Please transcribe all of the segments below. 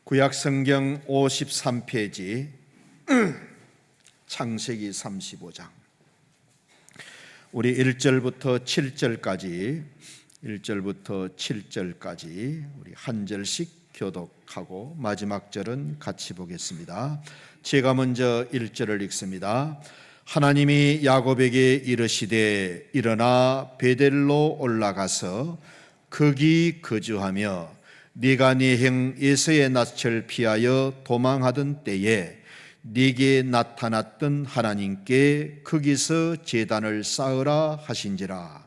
구약성경 53페이지 창세기 35장 우리 1절부터 7절까지 우리 한 절씩 교독하고 마지막 절은 같이 보겠습니다. 제가 먼저 1절을 읽습니다. 하나님이 야곱에게 이르시되 일어나 베델로 올라가서 거기 거주하며 네가 네 형 에서의 낯을 피하여 도망하던 때에 네게 나타났던 하나님께 거기서 제단을 쌓으라 하신지라.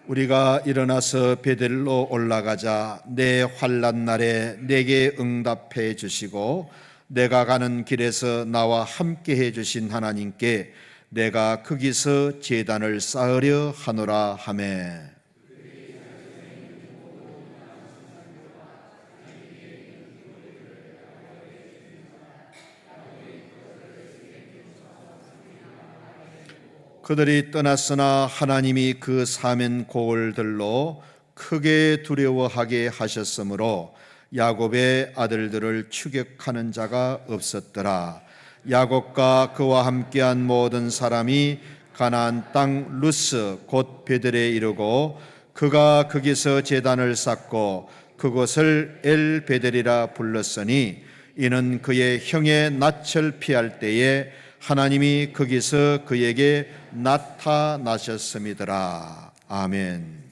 우리가 일어나서 베델로 올라가자 내 환난 날에 내게 응답해 주시고 내가 가는 길에서 나와 함께 해 주신 하나님께 내가 거기서 제단을 쌓으려 하노라 하매. 그들이 떠났으나 하나님이 그 사면 고을들로 크게 두려워하게 하셨으므로 야곱의 아들들을 추격하는 자가 없었더라. 야곱과 그와 함께한 모든 사람이 가나안 땅 루스 곧 베델에 이르고 그가 거기서 제단을 쌓고 그곳을 엘 베델이라 불렀으니 이는 그의 형의 낯을 피할 때에 하나님이 거기서 그에게 나타나셨음이더라. 아멘.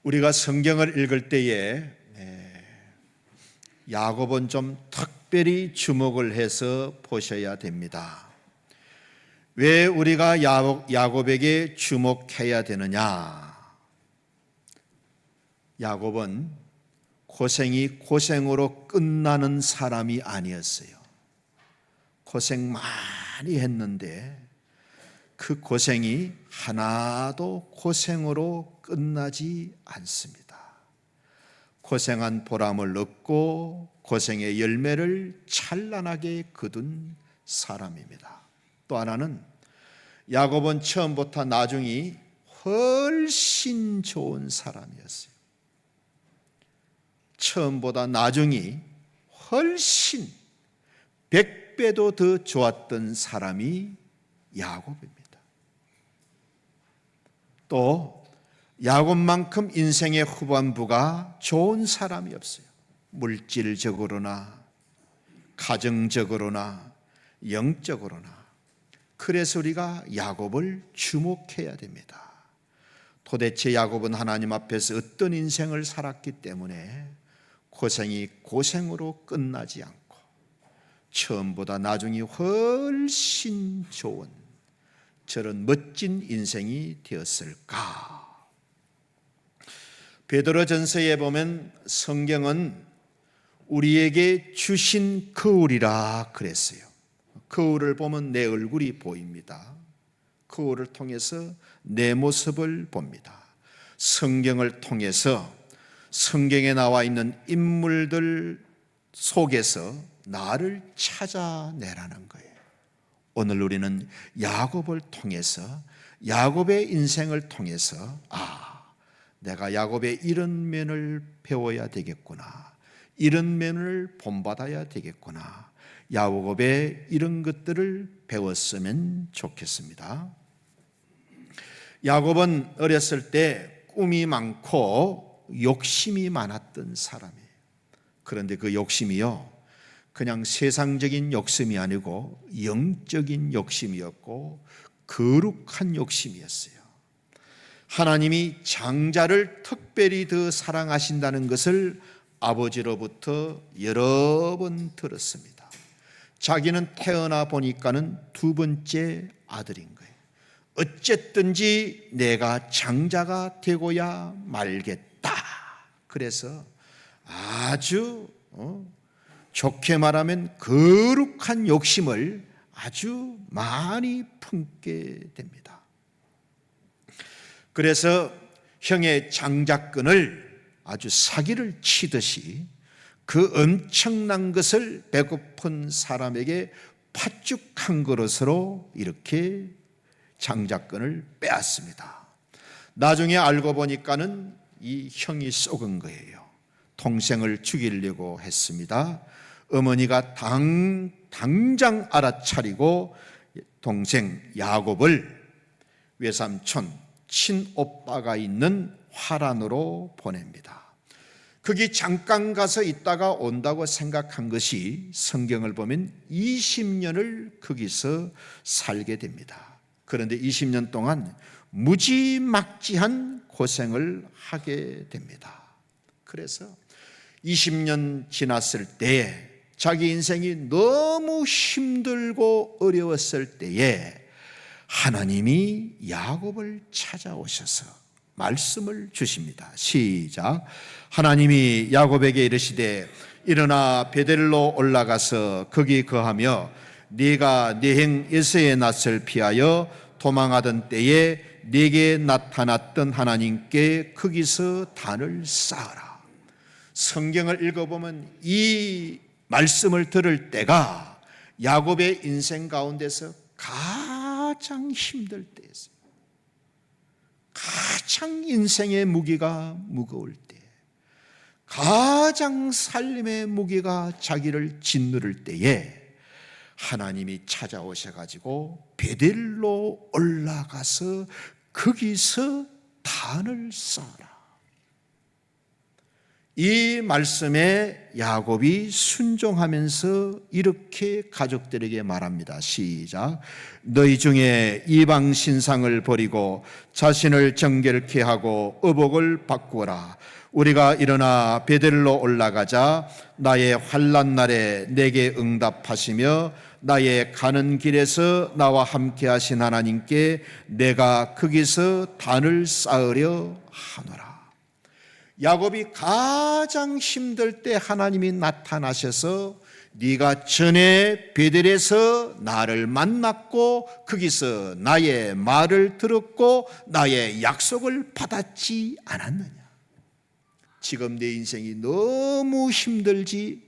우리가 성경을 읽을 때에 야곱은 좀 특별히 주목을 해서 보셔야 됩니다. 왜 우리가 야곱에게 주목해야 되느냐? 야곱은 고생이 고생으로 끝나는 사람이 아니었어요. 고생 많이 했는데 그 고생이 하나도 고생으로 끝나지 않습니다. 고생한 보람을 얻고 고생의 열매를 찬란하게 거둔 사람입니다. 또 하나는 야곱은 처음부터 나중이 훨씬 좋은 사람이었어요. 처음보다 나중이 훨씬 100배도 더 좋았던 사람이 야곱입니다. 또 야곱만큼 인생의 후반부가 좋은 사람이 없어요. 물질적으로나 가정적으로나 영적으로나. 그래서 우리가 야곱을 주목해야 됩니다. 도대체 야곱은 하나님 앞에서 어떤 인생을 살았기 때문에 고생이 고생으로 끝나지 않고 처음보다 나중이 훨씬 좋은 저런 멋진 인생이 되었을까? 베드로전서에 보면 성경은 우리에게 주신 거울이라 그랬어요. 거울을 보면 내 얼굴이 보입니다. 거울을 통해서 내 모습을 봅니다. 성경을 통해서 성경에 나와 있는 인물들 속에서 나를 찾아내라는 거예요. 오늘 우리는 야곱을 통해서 야곱의 인생을 통해서 내가 야곱의 이런 면을 배워야 되겠구나. 이런 면을 본받아야 되겠구나. 야곱의 이런 것들을 배웠으면 좋겠습니다. 야곱은 어렸을 때 꿈이 많고 욕심이 많았던 사람이에요. 그런데 그 욕심이요, 그냥 세상적인 욕심이 아니고 영적인 욕심이었고 거룩한 욕심이었어요. 하나님이 장자를 특별히 더 사랑하신다는 것을 아버지로부터 여러 번 들었습니다. 자기는 태어나 보니까는 두 번째 아들인 거예요. 어쨌든지 내가 장자가 되고야 말겠다. 그래서 아주 좋게 말하면 거룩한 욕심을 아주 많이 품게 됩니다. 그래서 형의 장자권을 아주 사기를 치듯이 그 엄청난 것을 배고픈 사람에게 팥죽 한 그릇으로 이렇게 장자권을 빼앗습니다. 나중에 알고 보니까는 이 형이 속은 거예요. 동생을 죽이려고 했습니다. 어머니가 당장 알아차리고 동생 야곱을 외삼촌 친오빠가 있는 화란으로 보냅니다. 거기 잠깐 가서 있다가 온다고 생각한 것이 성경을 보면 20년을 거기서 살게 됩니다. 그런데 20년 동안 무지막지한 고생을 하게 됩니다. 그래서 20년 지났을 때에 자기 인생이 너무 힘들고 어려웠을 때에 하나님이 야곱을 찾아오셔서 말씀을 주십니다. 시작. 하나님이 야곱에게 이르시되 일어나 베델로 올라가서 거기 거하며 네가 네 형 에서의 낯을 피하여 도망하던 때에 네게 나타났던 하나님께 거기서 단을 쌓아라. 성경을 읽어보면 이 말씀을 들을 때가 야곱의 인생 가운데서 가장 힘들 때였어요. 가장 인생의 무게가 무거울 때, 가장 삶의 무게가 자기를 짓누를 때에 하나님이 찾아오셔가지고 베델로 올라가서 거기서 단을 쌓아라. 이 말씀에 야곱이 순종하면서 이렇게 가족들에게 말합니다. 시작. 너희 중에 이방 신상을 버리고 자신을 정결케 하고 의복을 바꾸어라. 우리가 일어나 베델로 올라가자. 나의 환난 날에 내게 응답하시며 나의 가는 길에서 나와 함께 하신 하나님께 내가 거기서 단을 쌓으려 하노라. 야곱이 가장 힘들 때 하나님이 나타나셔서 네가 전에 베델에서 나를 만났고 거기서 나의 말을 들었고 나의 약속을 받았지 않았느냐. 지금 내 인생이 너무 힘들지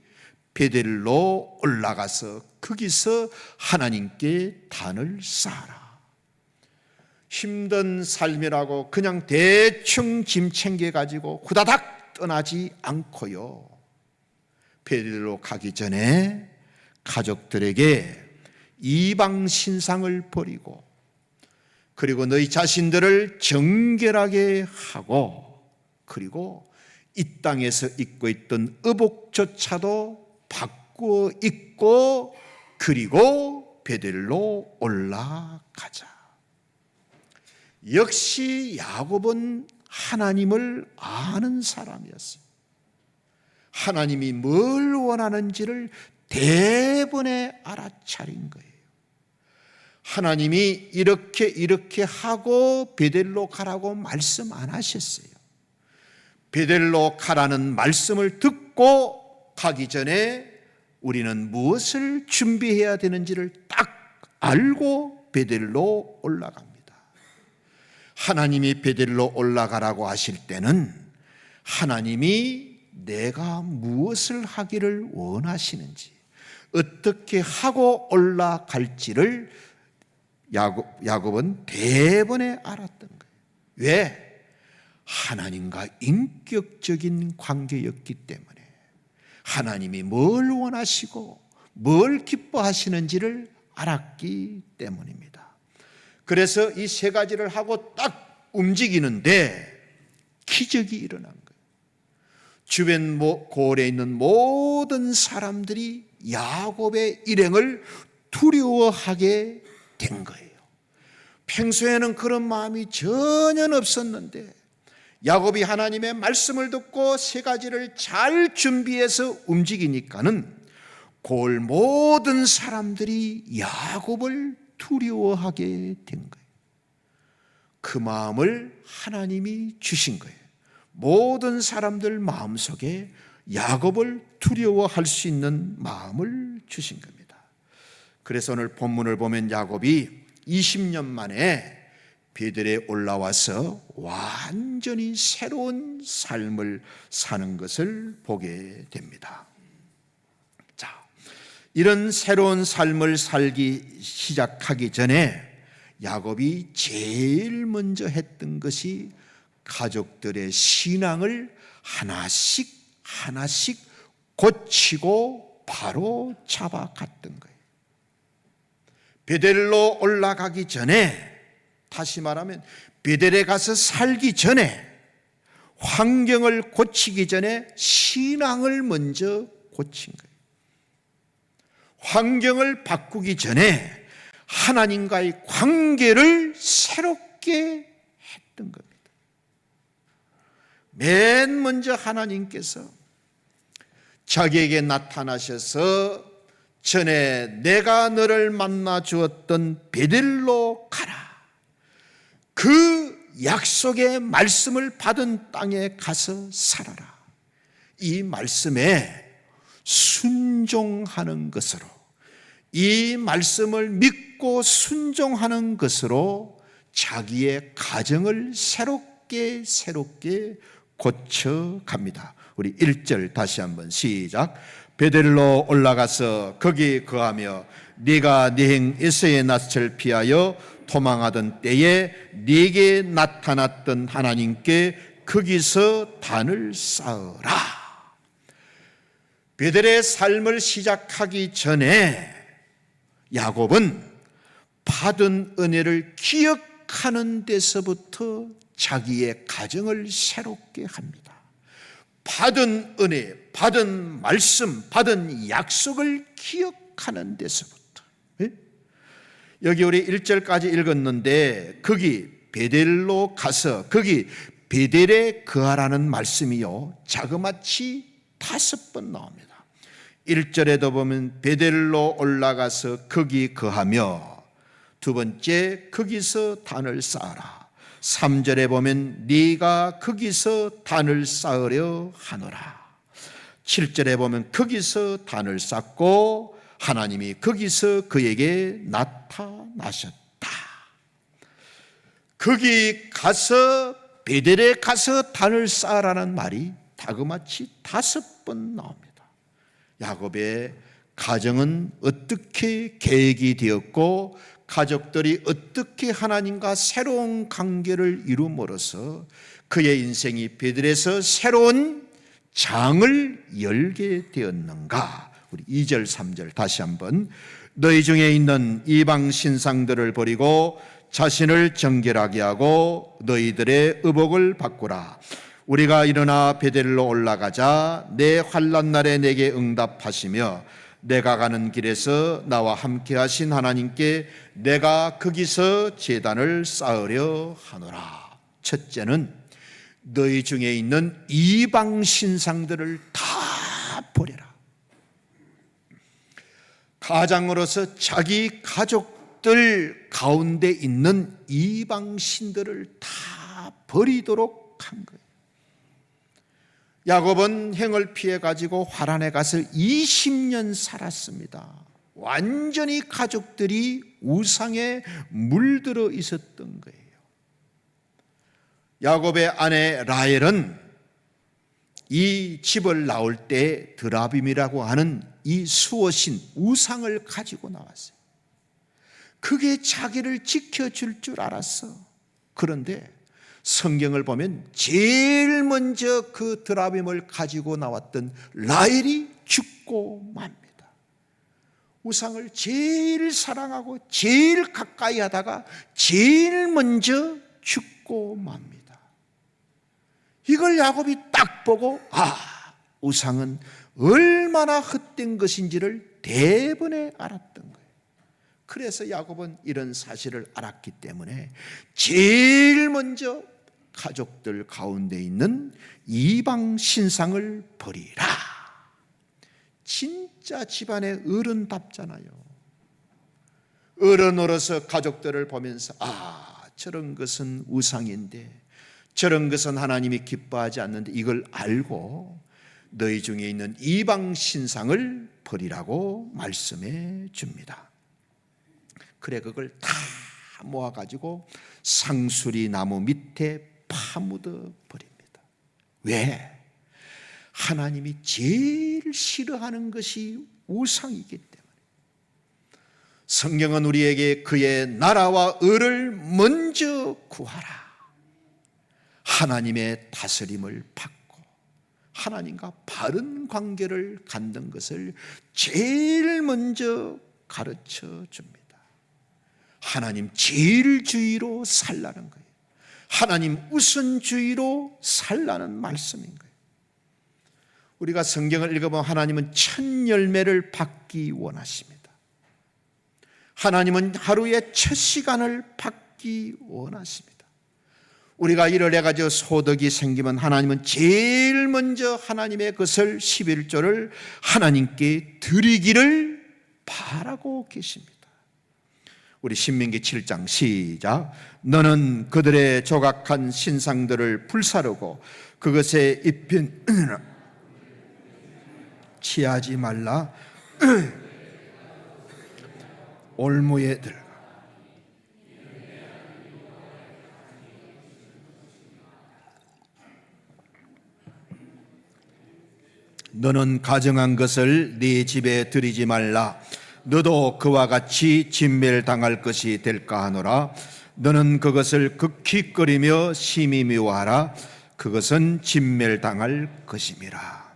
베델로 올라가서 거기서 하나님께 단을 쌓아라. 힘든 삶이라고 그냥 대충 짐 챙겨가지고 후다닥 떠나지 않고요. 베델로 가기 전에 가족들에게 이방 신상을 버리고 그리고 너희 자신들을 정결하게 하고 그리고 이 땅에서 입고 있던 의복조차도 바꾸어 입고 그리고 베델로 올라가자. 역시 야곱은 하나님을 아는 사람이었어요. 하나님이 뭘 원하는지를 대번에 알아차린 거예요. 하나님이 이렇게 하고 베델로 가라고 말씀 안 하셨어요. 베델로 가라는 말씀을 듣고 가기 전에 우리는 무엇을 준비해야 되는지를 딱 알고 베델로 올라갑니다. 하나님이 베델로 올라가라고 하실 때는 하나님이 내가 무엇을 하기를 원하시는지 어떻게 하고 올라갈지를 야곱은 대번에 알았던 거예요. 왜? 하나님과 인격적인 관계였기 때문에 하나님이 뭘 원하시고 뭘 기뻐하시는지를 알았기 때문입니다. 그래서 이 세 가지를 하고 딱 움직이는데 기적이 일어난 거예요. 주변 고을에 있는 모든 사람들이 야곱의 일행을 두려워하게 된 거예요. 평소에는 그런 마음이 전혀 없었는데 야곱이 하나님의 말씀을 듣고 세 가지를 잘 준비해서 움직이니까는 고을 모든 사람들이 야곱을 두려워하게 된 거예요. 그 마음을 하나님이 주신 거예요. 모든 사람들 마음속에 야곱을 두려워할 수 있는 마음을 주신 겁니다. 그래서 오늘 본문을 보면 야곱이 20년 만에 베델에 올라와서 완전히 새로운 삶을 사는 것을 보게 됩니다. 이런 새로운 삶을 살기 시작하기 전에 야곱이 제일 먼저 했던 것이 가족들의 신앙을 하나씩 고치고 바로 잡아갔던 거예요. 베델로 올라가기 전에, 다시 말하면 베델에 가서 살기 전에, 환경을 고치기 전에 신앙을 먼저 고친 거예요. 환경을 바꾸기 전에 하나님과의 관계를 새롭게 했던 겁니다. 맨 먼저 하나님께서 자기에게 나타나셔서 전에 내가 너를 만나 주었던 베델로 가라. 그 약속의 말씀을 받은 땅에 가서 살아라. 이 말씀에 순종하는 것으로, 이 말씀을 믿고 순종하는 것으로 자기의 가정을 새롭게 고쳐갑니다. 우리 1절 다시 한번 시작. 베델로 올라가서 거기 거하며 네가 네 형 에서의 낯을 피하여 도망하던 때에 네게 나타났던 하나님께 거기서 단을 쌓으라. 베델의 삶을 시작하기 전에 야곱은 받은 은혜를 기억하는 데서부터 자기의 가정을 새롭게 합니다. 받은 은혜, 받은 말씀, 받은 약속을 기억하는 데서부터. 여기 우리 1절까지 읽었는데 거기 베델로 가서 거기 베델에 거하라는 말씀이요 자그마치 5번 나옵니다. 1절에도 보면 베델로 올라가서 거기 거하며, 두 번째 거기서 단을 쌓아라. 3절에 보면 네가 거기서 단을 쌓으려 하노라. 7절에 보면 거기서 단을 쌓고 하나님이 거기서 그에게 나타나셨다. 거기 가서 베델에 가서 단을 쌓으라는 말이 다그마치 5번 나옵니다. 야곱의 가정은 어떻게 계획이 되었고 가족들이 어떻게 하나님과 새로운 관계를 이룸으로써 그의 인생이 베델에서 새로운 장을 열게 되었는가. 우리 2절 3절 다시 한번. 너희 중에 있는 이방 신상들을 버리고 자신을 정결하게 하고 너희들의 의복을 바꾸라. 우리가 일어나 베델로 올라가자. 내 환난 날에 내게 응답하시며 내가 가는 길에서 나와 함께 하신 하나님께 내가 거기서 제단을 쌓으려 하노라. 첫째는 너희 중에 있는 이방 신상들을 다 버려라. 가장으로서 자기 가족들 가운데 있는 이방 신들을 다 버리도록 한 거예요. 야곱은 형을 피해 가지고 하란에 가서 20년 살았습니다. 완전히 가족들이 우상에 물들어 있었던 거예요. 야곱의 아내 라헬은 이 집을 나올 때 드라빔이라고 하는 이 수호신 우상을 가지고 나왔어요. 그게 자기를 지켜줄 줄 알았어. 그런데 성경을 보면 제일 먼저 그 드라빔을 가지고 나왔던 라헬이 죽고 맙니다. 우상을 제일 사랑하고 제일 가까이 하다가 제일 먼저 죽고 맙니다. 이걸 야곱이 딱 보고 우상은 얼마나 헛된 것인지를 대번에 알았던 거예요. 그래서 야곱은 이런 사실을 알았기 때문에 제일 먼저 가족들 가운데 있는 이방 신상을 버리라. 진짜 집안의 어른답잖아요. 어른으로서 가족들을 보면서 저런 것은 우상인데, 저런 것은 하나님이 기뻐하지 않는데 이걸 알고 너희 중에 있는 이방 신상을 버리라고 말씀해 줍니다. 그래 그걸 다 모아가지고 상수리 나무 밑에 파묻어 버립니다. 왜? 하나님이 제일 싫어하는 것이 우상이기 때문에. 성경은 우리에게 그의 나라와 의를 먼저 구하라, 하나님의 다스림을 받고 하나님과 바른 관계를 갖는 것을 제일 먼저 가르쳐 줍니다. 하나님 제일주의로 살라는 거예요. 하나님 우선주의로 살라는 말씀인 거예요. 우리가 성경을 읽어보면 하나님은 첫 열매를 받기 원하십니다. 하나님은 하루의 첫 시간을 받기 원하십니다. 우리가 일을 해가지고 소득이 생기면 하나님은 제일 먼저 하나님의 것을 11조를 하나님께 드리기를 바라고 계십니다. 우리 신명기 7장 시작. 너는 그들의 조각한 신상들을 불사르고 그것에 입힌 취하지 말라. 올무에 들어가. 너는 가정한 것을 네 집에 들이지 말라. 너도 그와 같이 진멸당할 것이 될까 하노라. 너는 그것을 극히 끓이며 심히 미워하라. 그것은 진멸당할 것임이라.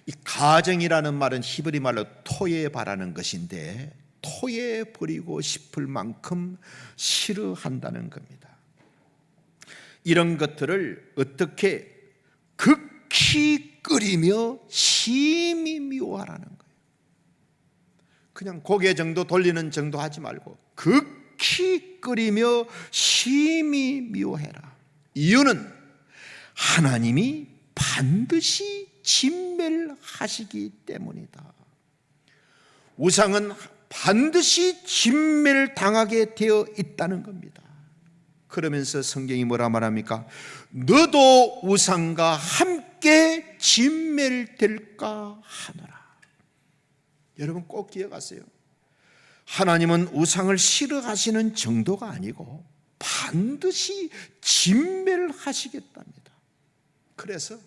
이 가정이라는 말은 히브리 말로 토에 바라는 것인데, 토에 버리고 싶을 만큼 싫어한다는 겁니다. 이런 것들을 어떻게 극히 끓이며 심히 미워하라는 거예요. 그냥 고개 정도 돌리는 정도 하지 말고 극히 끓이며 심히 미워해라. 이유는 하나님이 반드시 진멸하시기 때문이다. 우상은 반드시 진멸당하게 되어 있다는 겁니다. 그러면서 성경이 뭐라 말합니까? 너도 우상과 함께 진멸될까 하노라. 여러분 꼭 기억하세요. 하나님은 우상을 싫어하시는 정도가 아니고 반드시 진멸하시겠답니다. 그래서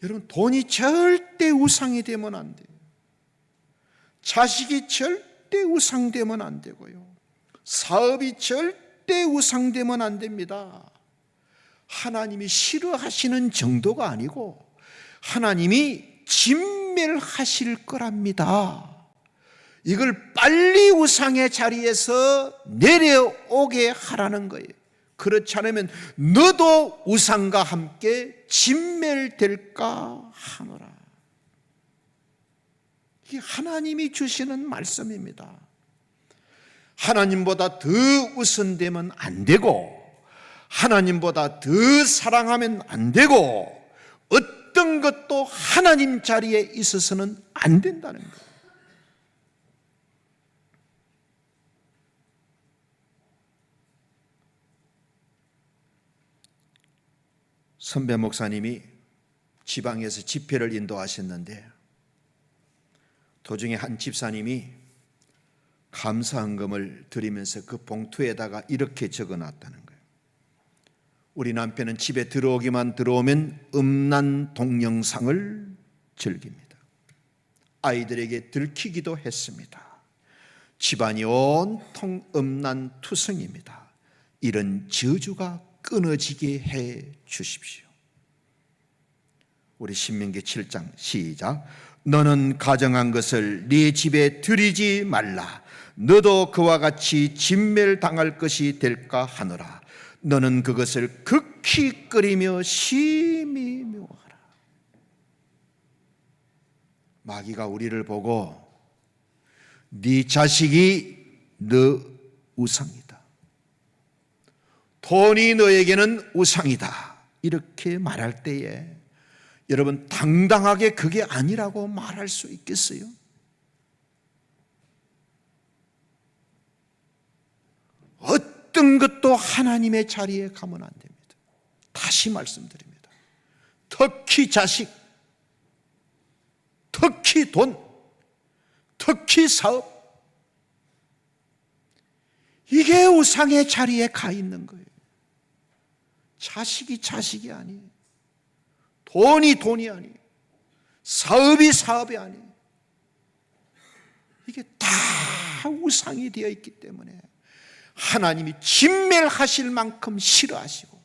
여러분 돈이 절대 우상이 되면 안 돼요. 자식이 절대 우상되면 안 되고요. 사업이 절대 우상되면 안 됩니다. 하나님이 싫어하시는 정도가 아니고 하나님이 진멸하실 거랍니다. 이걸 빨리 우상의 자리에서 내려오게 하라는 거예요. 그렇지 않으면 너도 우상과 함께 진멸될까 하노라. 이게 하나님이 주시는 말씀입니다. 하나님보다 더 우선되면 안 되고 하나님보다 더 사랑하면 안 되고 어떤 것도 하나님 자리에 있어서는 안 된다는 거예요. 선배 목사님이 지방에서 집회를 인도하셨는데 도중에 한 집사님이 감사헌금을 드리면서 그 봉투에다가 이렇게 적어놨다는 거예요. 우리 남편은 집에 들어오면 음란 동영상을 즐깁니다. 아이들에게 들키기도 했습니다. 집안이 온통 음란 투성입니다. 이런 저주가 끊어지게 해 주십시오. 우리 신명기 7장 시작. 너는 가정한 것을 네 집에 들이지 말라. 너도 그와 같이 진멸당할 것이 될까 하노라. 너는 그것을 극히 끓이며 심히 미워하라. 마귀가 우리를 보고 네 자식이 너 우상이다, 돈이 너에게는 우상이다, 이렇게 말할 때에 여러분 당당하게 그게 아니라고 말할 수 있겠어요? 어떤 것도 하나님의 자리에 가면 안 됩니다. 다시 말씀드립니다. 특히 자식, 특히 돈, 특히 사업, 이게 우상의 자리에 가 있는 거예요. 자식이 자식이 아니에요. 돈이 돈이 아니에요. 사업이 사업이 아니에요. 이게 다 우상이 되어 있기 때문에 하나님이 진멸하실 만큼 싫어하시고,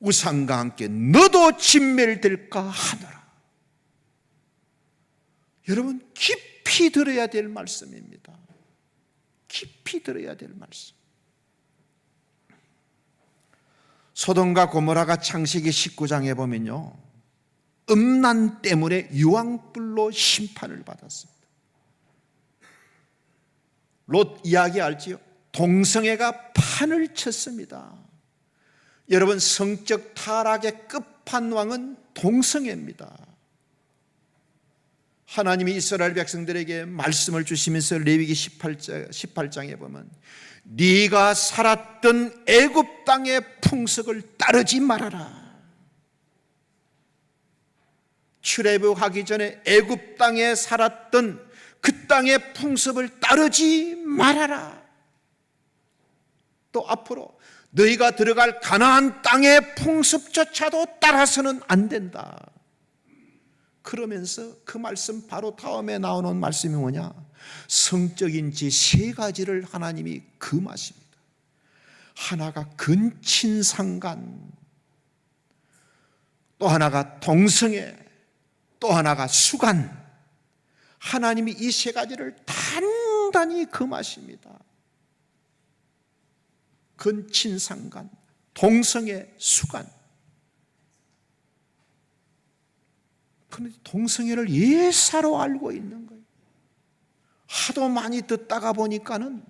우상과 함께 너도 진멸될까 하노라. 여러분, 깊이 들어야 될 말씀입니다. 깊이 들어야 될 말씀. 소돔과 고모라가 창세기 19장에 보면요, 음란 때문에 유황불로 심판을 받았습니다. 롯 이야기 알지요? 동성애가 판을 쳤습니다. 여러분, 성적 타락의 끝판왕은 동성애입니다. 하나님이 이스라엘 백성들에게 말씀을 주시면서 레위기 18장에 보면 네가 살았던 애굽 땅의 풍속을 따르지 말아라. 출애굽하기 전에 애굽 땅에 살았던 그 땅의 풍습을 따르지 말아라. 또 앞으로 너희가 들어갈 가나안 땅의 풍습조차도 따라서는 안 된다. 그러면서 그 말씀 바로 다음에 나오는 말씀이 뭐냐? 성적인 지 세 가지를 하나님이 금하십니다. 하나가 근친상간, 또 하나가 동성애, 또 하나가 수간. 하나님이 이 세 가지를 단단히 금하십니다. 근친상간, 동성애, 수간. 그런데 동성애를 예사로 알고 있는 거예요. 하도 많이 듣다가 보니까는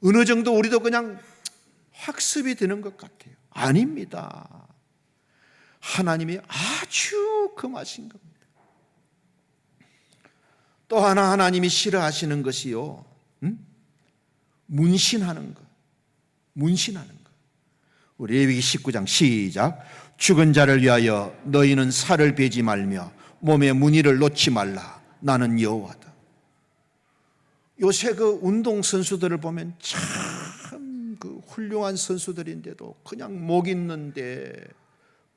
어느 정도 우리도 그냥 학습이 되는 것 같아요. 아닙니다. 하나님이 아주 금하신 겁니다. 또 하나 하나님이 싫어하시는 것이요, 문신하는 것. 문신하는 것. 우리 레위기 19장 시작. 죽은 자를 위하여 너희는 살을 베지 말며 몸에 무늬를 놓지 말라. 나는 여호와다. 요새 그 운동 선수들을 보면 참 그 훌륭한 선수들인데도 그냥 목 있는데,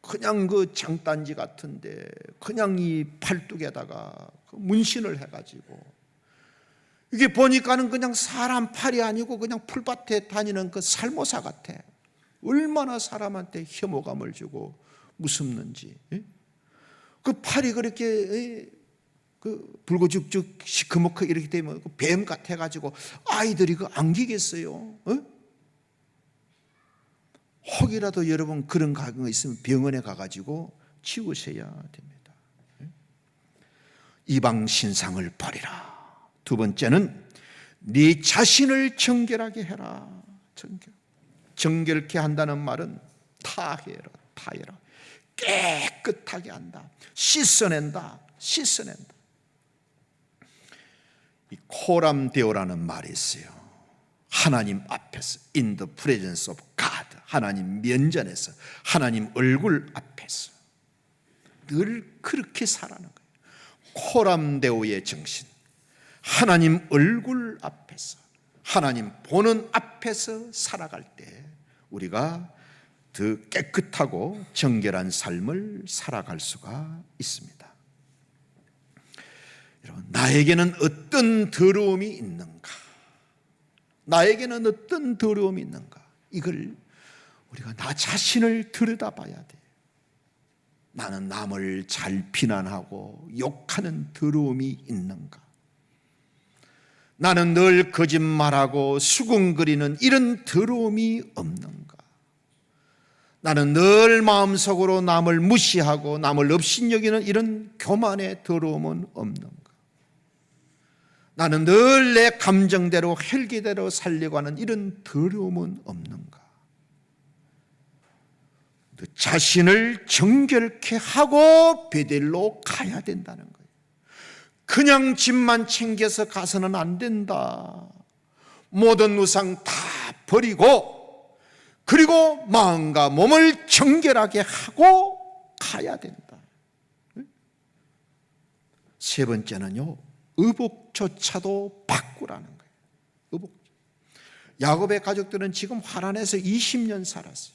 그냥 그 장단지 같은데, 그냥 이 팔뚝에다가 문신을 해가지고, 이게 보니까는 그냥 사람 팔이 아니고 그냥 풀밭에 다니는 그 살모사 같아. 얼마나 사람한테 혐오감을 주고 무섭는지. 그 팔이 그렇게 그 붉어죽죽 시커멓게 이렇게 되면 뱀 같아가지고 아이들이 그 안기겠어요? 혹이라도 여러분 그런 거 있으면 병원에 가가지고 치우셔야 됩니다. 이방 신상을 버리라. 두 번째는 네 자신을 정결하게 해라. 정결케 한다는 말은 타해라. 깨끗하게 한다. 씻어낸다. 이 코람데오라는 말이 있어요. 하나님 앞에서, in the presence of God, 하나님 면전에서, 하나님 얼굴 앞에서 늘 그렇게 살아가는 거예요. 코람데오의 정신, 하나님 얼굴 앞에서, 하나님 보는 앞에서 살아갈 때 우리가 더 깨끗하고 정결한 삶을 살아갈 수가 있습니다. 여러분, 나에게는 어떤 더러움이 있는가? 나에게는 어떤 더러움이 있는가? 이걸 우리가 나 자신을 들여다봐야 돼. 나는 남을 잘 비난하고 욕하는 더러움이 있는가? 나는 늘 거짓말하고 수군거리는 이런 더러움이 없는가? 나는 늘 마음속으로 남을 무시하고 남을 업신여기는 이런 교만의 더러움은 없는가? 나는 늘 내 감정대로 혈기대로 살려고 하는 이런 더러움은 없는가? 너 자신을 정결케 하고 베델로 가야 된다는 거예요. 그냥 집만 챙겨서 가서는 안 된다. 모든 우상 다 버리고, 그리고 마음과 몸을 정결하게 하고 가야 된다. 세 번째는요, 의복조차도 바꾸라는 거예요. 의복. 야곱의 가족들은 지금 하란에서 20년 살았어요.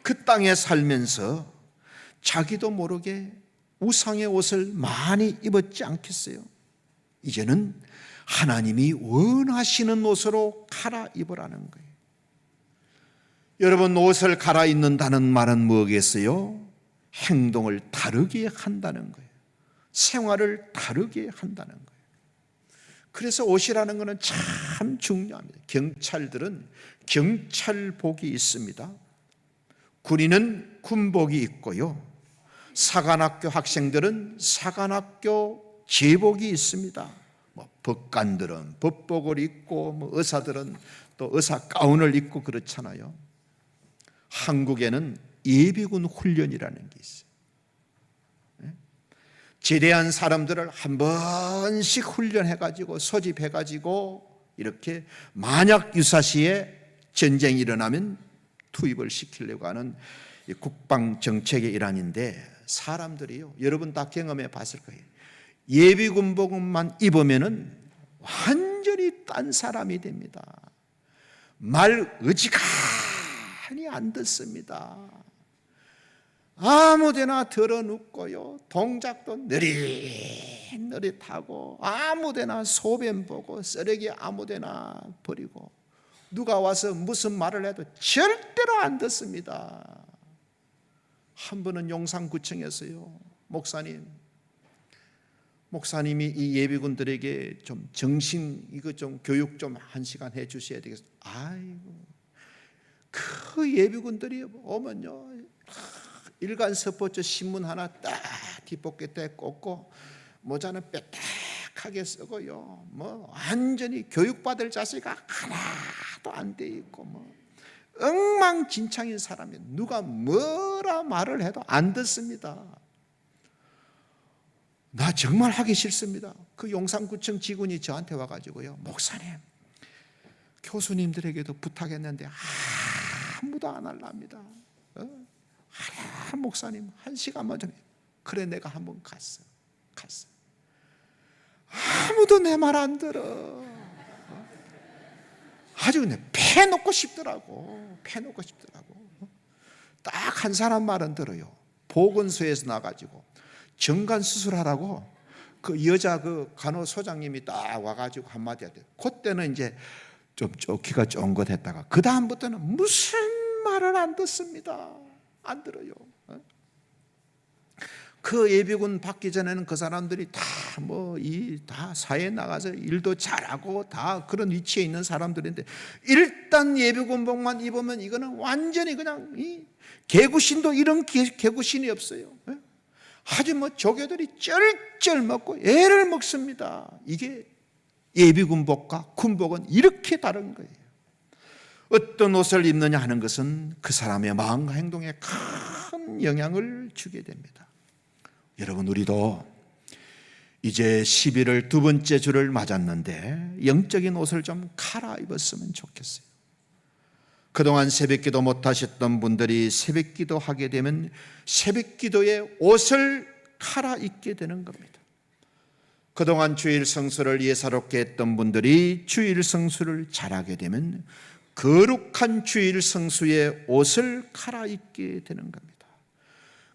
그 땅에 살면서 자기도 모르게 우상의 옷을 많이 입었지 않겠어요? 이제는 하나님이 원하시는 옷으로 갈아입으라는 거예요. 여러분, 옷을 갈아입는다는 말은 뭐겠어요? 행동을 다르게 한다는 거예요. 생활을 다르게 한다는 거예요. 그래서 옷이라는 것은 참 중요합니다. 경찰들은 경찰복이 있습니다. 군인은 군복이 있고요. 사관학교 학생들은 사관학교 제복이 있습니다. 법관들은 법복을 입고 의사들은 또 의사 가운을 입고 그렇잖아요. 한국에는 예비군 훈련이라는 게 있어요. 제대한 사람들을 한 번씩 훈련해가지고 소집해가지고 이렇게 만약 유사시에 전쟁이 일어나면 투입을 시키려고 하는 국방정책의 일환인데, 사람들이요, 여러분 다 경험해 봤을 거예요. 예비군복만 입으면은 완전히 딴 사람이 됩니다. 말 어지간히 안 듣습니다. 아무데나 덜어눕고요, 동작도 느릿느릿하고 아무데나 소변 보고 쓰레기 아무데나 버리고, 누가 와서 무슨 말을 해도 절대로 안 듣습니다. 한 번은 용산구청에서요, 목사님이 이 예비군들에게 좀 정신 이거 좀 교육 좀 1시간 해 주셔야 되겠어요. 아이고, 그 예비군들이 오면요, 일간 스포츠 신문 하나 딱 뒷포켓에 꽂고 모자는 빽빽하게 쓰고요, 완전히 교육받을 자세가 하나도 안 돼 있고 엉망진창인 사람이 누가 뭐라 말을 해도 안 듣습니다. 나 정말 하기 싫습니다. 그 용산구청 직원이 저한테 와가지고요, 목사님, 교수님들에게도 부탁했는데 아무도 안 할랍니다. 목사님 1시간만 좀. 그래, 내가 한번 갔어. 아무도 내 말 안 들어. 아주 그냥 패놓고 싶더라고. 딱 한 사람 말은 들어요. 보건소에서 나가지고 정관 수술하라고 그 여자 그 간호소장님이 딱 와가지고 한마디 하대요. 그때는 이제 좀 좋기가 쫑긋했다가 그 다음부터는 무슨 말을 안 듣습니다. 안 들어요. 그 예비군 받기 전에는 그 사람들이 다 다 사회에 나가서 일도 잘하고 다 그런 위치에 있는 사람들인데, 일단 예비군복만 입으면 이거는 완전히 그냥 개구신도 이런 개구신이 없어요. 아주 조교들이 쩔쩔 먹고 애를 먹습니다. 이게 예비군복과 군복은 이렇게 다른 거예요. 어떤 옷을 입느냐 하는 것은 그 사람의 마음과 행동에 큰 영향을 주게 됩니다. 여러분, 우리도 이제 11월 두 번째 주를 맞았는데 영적인 옷을 좀 갈아입었으면 좋겠어요. 그동안 새벽기도 못하셨던 분들이 새벽기도 하게 되면 새벽기도의 옷을 갈아입게 되는 겁니다. 그동안 주일 성수를 예사롭게 했던 분들이 주일 성수를 잘하게 되면 거룩한 주일 성수의 옷을 갈아입게 되는 겁니다.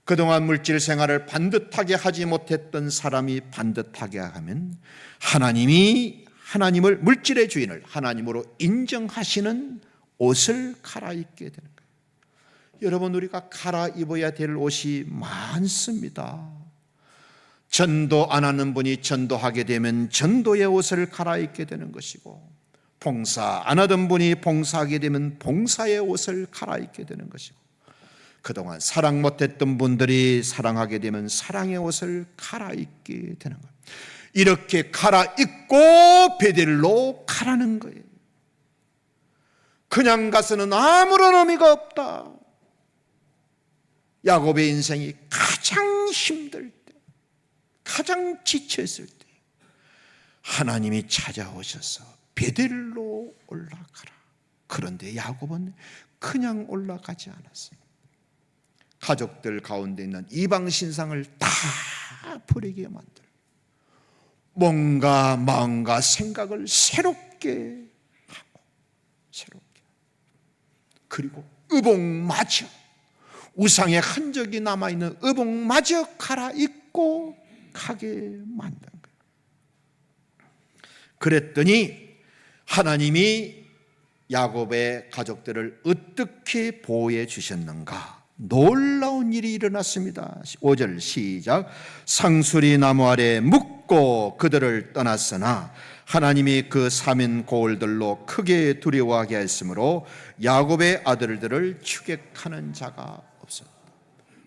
그동안 물질 생활을 반듯하게 하지 못했던 사람이 반듯하게 하면 하나님을 물질의 주인을 하나님으로 인정하시는 옷을 갈아입게 되는 거예요. 여러분, 우리가 갈아입어야 될 옷이 많습니다. 전도 안 하는 분이 전도하게 되면 전도의 옷을 갈아입게 되는 것이고, 봉사 안 하던 분이 봉사하게 되면 봉사의 옷을 갈아입게 되는 것이고, 그동안 사랑 못했던 분들이 사랑하게 되면 사랑의 옷을 갈아입게 되는 거예요. 이렇게 갈아입고 베델로 가라는 거예요. 그냥 가서는 아무런 의미가 없다. 야곱의 인생이 가장 힘들 때, 가장 지쳤을 때 하나님이 찾아오셔서 베델로 올라가라. 그런데 야곱은 그냥 올라가지 않았어요. 가족들 가운데 있는 이방 신상을 다 버리게 만들고 뭔가 마음과 생각을 새롭게 하고 그리고 의복마저, 우상의 흔적이 남아있는 의복마저 갈아입고 묵묵하게 만든 거예요. 그랬더니 하나님이 야곱의 가족들을 어떻게 보호해 주셨는가? 놀라운 일이 일어났습니다. 5절 시작. 상수리 나무 아래 묵고 그들을 떠났으나 하나님이 그 사면 고을들로 크게 두려워하게 했으므로 야곱의 아들들을 추격하는 자가 없었다.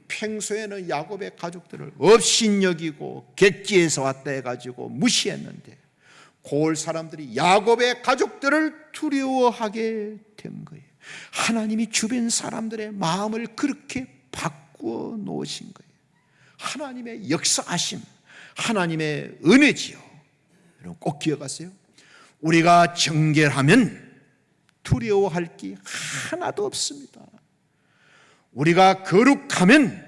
평소에는 야곱의 가족들을 업신여기고 객지에서 왔다 해가지고 무시했는데 고을 사람들이 야곱의 가족들을 두려워하게 된 거예요. 하나님이 주변 사람들의 마음을 그렇게 바꾸어 놓으신 거예요. 하나님의 역사하심, 하나님의 은혜지요. 여러분 꼭 기억하세요. 우리가 정결하면 두려워할 게 하나도 없습니다. 우리가 거룩하면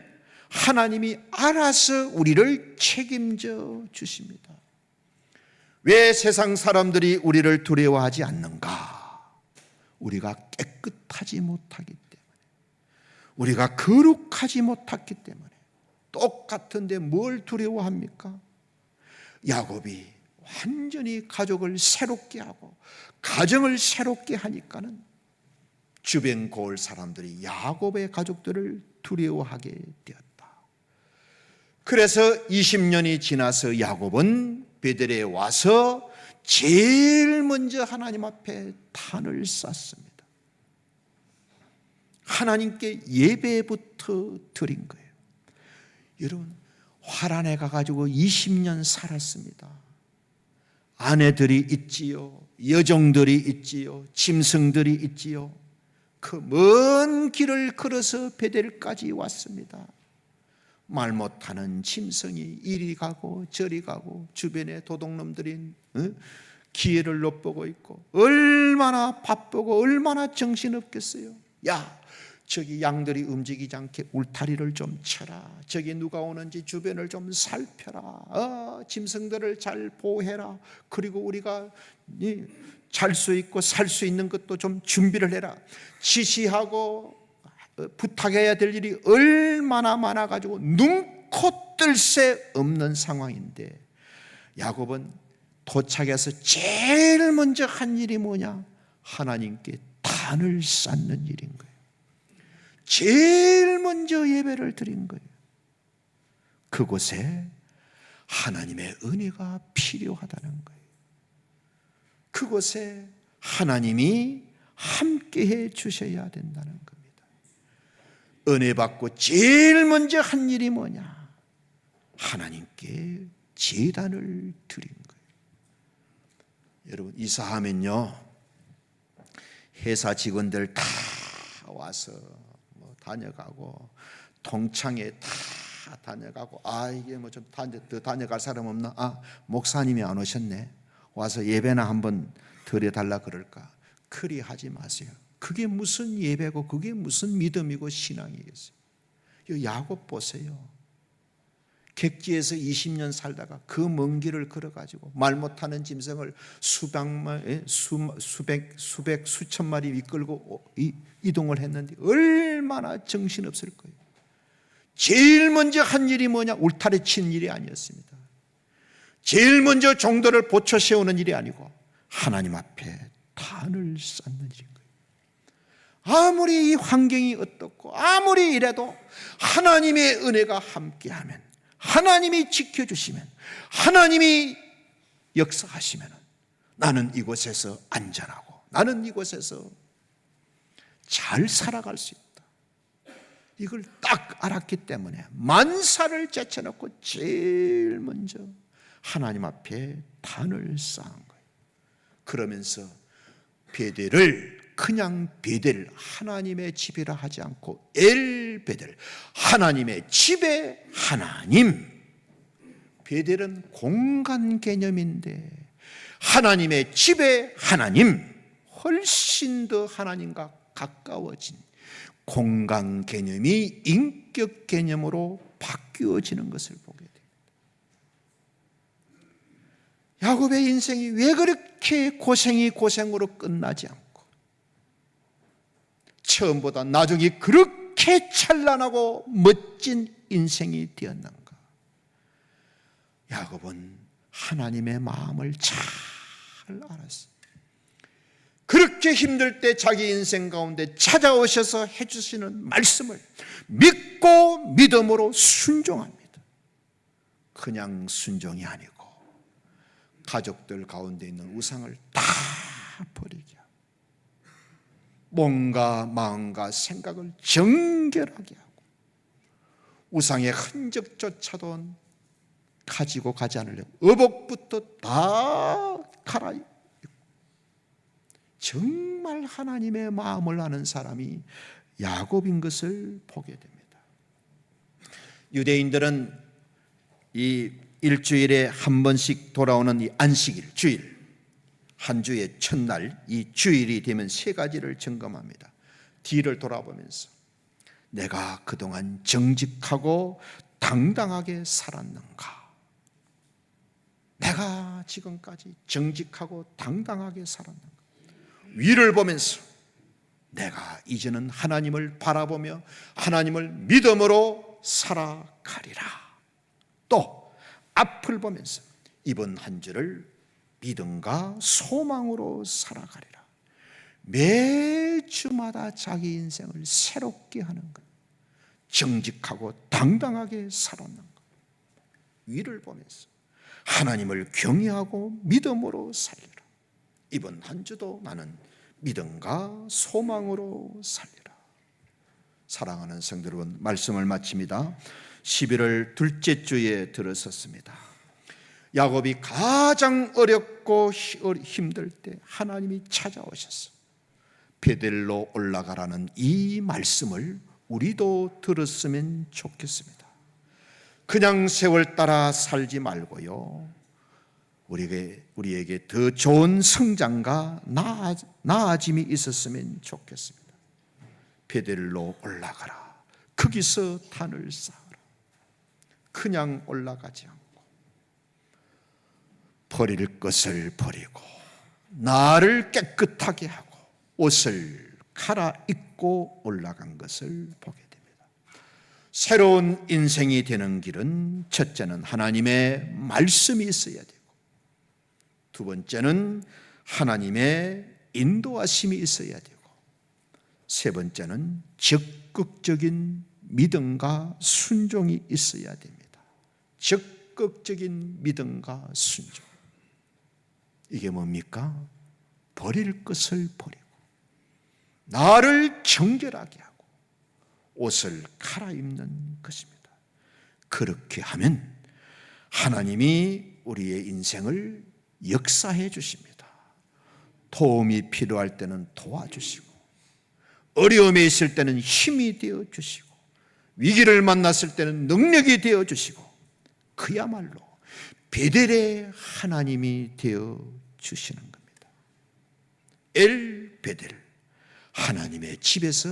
하나님이 알아서 우리를 책임져 주십니다. 왜 세상 사람들이 우리를 두려워하지 않는가? 우리가 깨끗하지 못하기 때문에, 우리가 거룩하지 못했기 때문에. 똑같은데 뭘 두려워합니까? 야곱이 완전히 가족을 새롭게 하고 가정을 새롭게 하니까는 주변 고을 사람들이 야곱의 가족들을 두려워하게 되었다. 그래서 20년이 지나서 야곱은 베델에 와서 제일 먼저 하나님 앞에 단을 쌓습니다. 하나님께 예배부터 드린 거예요. 여러분 화란에 가가지고 20년 살았습니다. 아내들이 있지요, 여종들이 있지요, 짐승들이 있지요. 그 먼 길을 걸어서 베델까지 왔습니다. 말 못하는 짐승이 이리 가고 저리 가고 주변에 도둑놈들이 기회를 엿보고 있고 얼마나 바쁘고 얼마나 정신없겠어요. 야, 저기 양들이 움직이지 않게 울타리를 좀 쳐라. 저기 누가 오는지 주변을 좀 살펴라. 짐승들을 잘 보호해라. 그리고 우리가 잘 수 있고 살 수 있는 것도 좀 준비를 해라. 지시하고 부탁해야 될 일이 얼마나 많아가지고 눈코 뜰 새 없는 상황인데 야곱은 도착해서 제일 먼저 한 일이 뭐냐? 하나님께 단을 쌓는 일인 거예요. 제일 먼저 예배를 드린 거예요. 그곳에 하나님의 은혜가 필요하다는 거예요. 그곳에 하나님이 함께해 주셔야 된다는 겁니다. 은혜 받고 제일 먼저 한 일이 뭐냐? 하나님께 제단을 드린 거예요. 여러분 이사하면요, 회사 직원들 다 와서 다녀가고 동창회 다 다녀가고 이게 뭐 좀 더 다녀갈 사람 없나? 목사님이 안 오셨네. 와서 예배나 한번 드려달라 그럴까? 그리 하지 마세요. 그게 무슨 예배고 그게 무슨 믿음이고 신앙이겠어요. 야곱 보세요. 객지에서 20년 살다가 그 먼 길을 걸어가지고 말 못하는 짐승을 수천 마리 이끌고 이동을 했는데 얼마나 정신없을 거예요. 제일 먼저 한 일이 뭐냐? 울타리 친 일이 아니었습니다. 제일 먼저 종들을 보초 세우는 일이 아니고 하나님 앞에 단을 쌓는 일인 거예요. 아무리 이 환경이 어떻고 아무리 이래도 하나님의 은혜가 함께하면, 하나님이 지켜주시면, 하나님이 역사하시면 나는 이곳에서 안전하고 나는 이곳에서 잘 살아갈 수 있다. 이걸 딱 알았기 때문에 만사를 제쳐놓고 제일 먼저 하나님 앞에 단을 쌓은 거예요. 그러면서 베델을 그냥 베델, 하나님의 집이라 하지 않고 엘 베델, 하나님의 집의 하나님. 베델은 공간 개념인데 하나님의 집의 하나님, 훨씬 더 하나님과 가까워진 공간 개념이 인격 개념으로 바뀌어지는 것을 보게 됩니다. 야곱의 인생이 왜 그렇게 고생이 고생으로 끝나지 않고 처음보다 나중에 그렇게 찬란하고 멋진 인생이 되었는가? 야곱은 하나님의 마음을 잘 알았어. 그렇게 힘들 때 자기 인생 가운데 찾아오셔서 해주시는 말씀을 믿고 믿음으로 순종합니다. 그냥 순종이 아니고 가족들 가운데 있는 우상을 다 버리게 하고 몸과 마음과 생각을 정결하게 하고 우상의 흔적조차도 가지고 가지 않으려고 의복부터 다 갈아입고 정말 하나님의 마음을 아는 사람이 야곱인 것을 보게 됩니다. 유대인들은 이 일주일에 한 번씩 돌아오는 이 안식일, 주일, 한 주의 첫날 이 주일이 되면 세 가지를 점검합니다. 뒤를 돌아보면서 내가 그동안 정직하고 당당하게 살았는가? 내가 지금까지 정직하고 당당하게 살았는가? 위를 보면서 내가 이제는 하나님을 바라보며 하나님을 믿음으로 살아가리라. 또 앞을 보면서 이번 한 주를 믿음과 소망으로 살아가리라. 매주마다 자기 인생을 새롭게 하는 것, 정직하고 당당하게 살았는 것, 위를 보면서 하나님을 경외하고 믿음으로 살리라. 이번 한 주도 나는 믿음과 소망으로 살리라. 사랑하는 성도 여러분, 말씀을 마칩니다. 11월 둘째 주에 들어섰습니다. 야곱이 가장 어렵고 힘들 때 하나님이 찾아오셨어. 베델로 올라가라는 이 말씀을 우리도 들었으면 좋겠습니다. 그냥 세월 따라 살지 말고요, 우리에게 더 좋은 성장과 나아짐이 있었으면 좋겠습니다. 베델로 올라가라. 거기서 단을 쌓아라. 그냥 올라가지 않고 버릴 것을 버리고 나를 깨끗하게 하고 옷을 갈아입고 올라간 것을 보게 됩니다. 새로운 인생이 되는 길은 첫째는 하나님의 말씀이 있어야 되고, 두 번째는 하나님의 인도하심이 있어야 되고, 세 번째는 적극적인 믿음과 순종이 있어야 됩니다. 적극적인 믿음과 순종. 이게 뭡니까? 버릴 것을 버리고 나를 정결하게 하고 옷을 갈아입는 것입니다. 그렇게 하면 하나님이 우리의 인생을 역사해 주십니다. 도움이 필요할 때는 도와주시고, 어려움에 있을 때는 힘이 되어 주시고, 위기를 만났을 때는 능력이 되어 주시고, 그야말로 베델의 하나님이 되어 주시는 겁니다. 엘 베델, 하나님의 집에서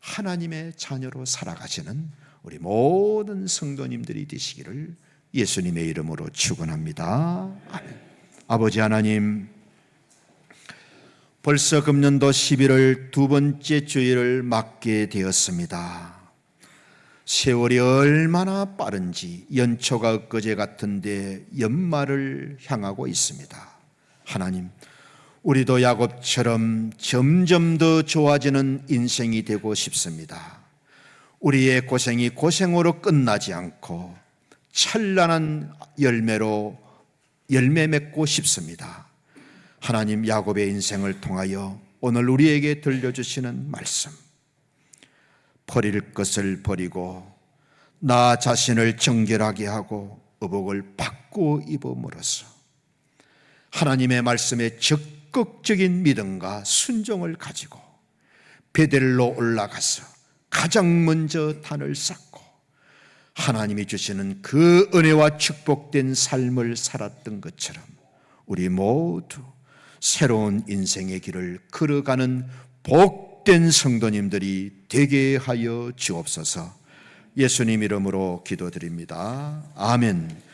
하나님의 자녀로 살아가시는 우리 모든 성도님들이 되시기를 예수님의 이름으로 축원합니다. 아멘. 아버지 하나님, 벌써 금년도 11월 두 번째 주일을 맞게 되었습니다. 세월이 얼마나 빠른지 연초가 엊그제 같은데 연말을 향하고 있습니다. 하나님, 우리도 야곱처럼 점점 더 좋아지는 인생이 되고 싶습니다. 우리의 고생이 고생으로 끝나지 않고 찬란한 열매 맺고 싶습니다. 하나님, 야곱의 인생을 통하여 오늘 우리에게 들려주시는 말씀, 버릴 것을 버리고 나 자신을 정결하게 하고 의복을 바꾸어 입음으로써 하나님의 말씀에 적극적인 믿음과 순종을 가지고 베델로 올라가서 가장 먼저 단을 쌓고 하나님이 주시는 그 은혜와 축복된 삶을 살았던 것처럼 우리 모두 새로운 인생의 길을 걸어가는 복된 성도님들이 되게 하여 주옵소서. 예수님 이름으로 기도드립니다. 아멘.